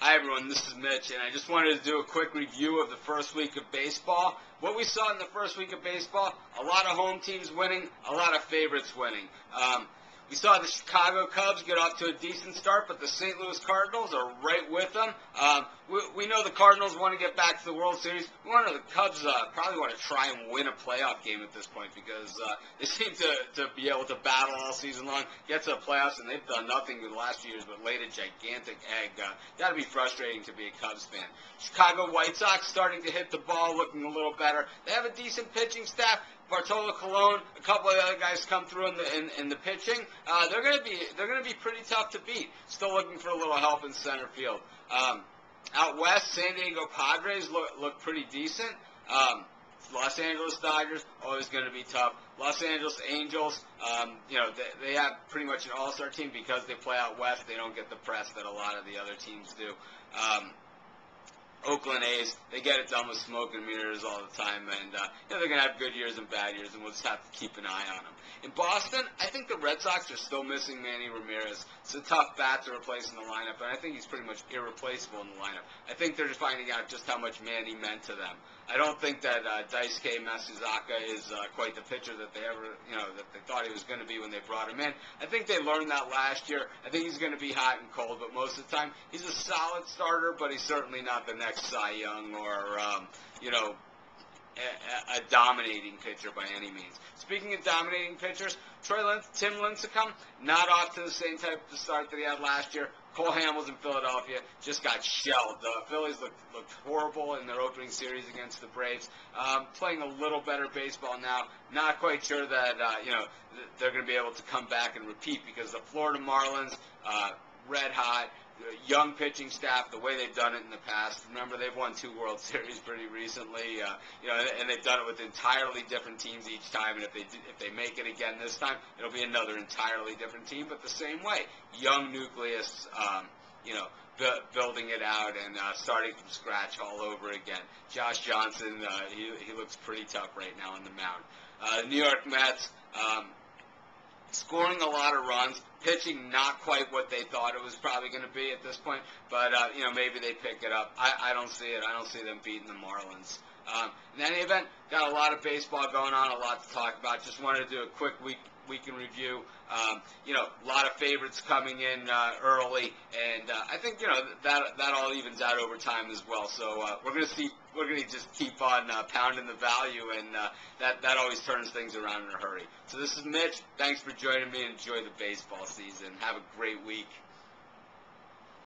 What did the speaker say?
Hi everyone, this is Mitch, and I just wanted to do a quick review of the first week of baseball. What we saw in the first week of baseball, a lot of home teams winning, a lot of favorites winning. We saw the Chicago Cubs get off to a decent start, but the St. Louis Cardinals are right with them. We know the Cardinals want to get back to the World Series. We know the Cubs probably want to try and win a playoff game at this point because they seem to be able to battle all season long, get to the playoffs, and they've done nothing in the last few years but laid a gigantic egg. Got to be frustrating to be a Cubs fan. Chicago White Sox starting to hit the ball, looking a little better. They have a decent pitching staff. Bartolo Colon, a couple of other guys come through in the pitching. They're gonna be pretty tough to beat. Still looking for a little help in center field. Out west, San Diego Padres look pretty decent. Los Angeles Dodgers always going to be tough. Los Angeles Angels, they have pretty much an all-star team because they play out west. They don't get the press that a lot of the other teams do. Oakland A's, they get it done with smoke and mirrors all the time, and they're going to have good years and bad years, and we'll just have to keep an eye on them. In Boston, I think the Red Sox are still missing Manny Ramirez. It's a tough bat to replace in the lineup, and I think he's pretty much irreplaceable in the lineup. I think they're just finding out just how much Manny meant to them. I don't think that Daisuke Matsuzaka is quite the pitcher that they thought he was going to be when they brought him in. I think they learned that last year. I think he's going to be hot and cold, but most of the time he's a solid starter, but he's certainly not the next Cy Young or a dominating pitcher by any means. Speaking of dominating pitchers, Tim Lincecum, not off to the same type of start that he had last year. Cole Hamels in Philadelphia just got shelled. The Phillies looked horrible in their opening series against the Braves. Playing a little better baseball now. Not quite sure that they're going to be able to come back and repeat because the Florida Marlins, red hot. Young pitching staff, the way they've done it in the past. Remember, they've won 2 World Series pretty recently, and they've done it with entirely different teams each time. And if they make it again this time, it'll be another entirely different team, but the same way. Young nucleus, building it out and starting from scratch all over again. Josh Johnson, he looks pretty tough right now on the mound. New York Mets. Scoring a lot of runs, pitching not quite what they thought it was probably going to be at this point, but maybe they pick it up. I don't see it. I don't see them beating the Marlins. In any event, got a lot of baseball going on, a lot to talk about. Just wanted to do a quick week in review. A lot of favorites coming in early, and I think that all evens out over time as well. So we're gonna just keep on pounding the value, and that always turns things around in a hurry. So this is Mitch. Thanks for joining me. Enjoy the baseball season. Have a great week.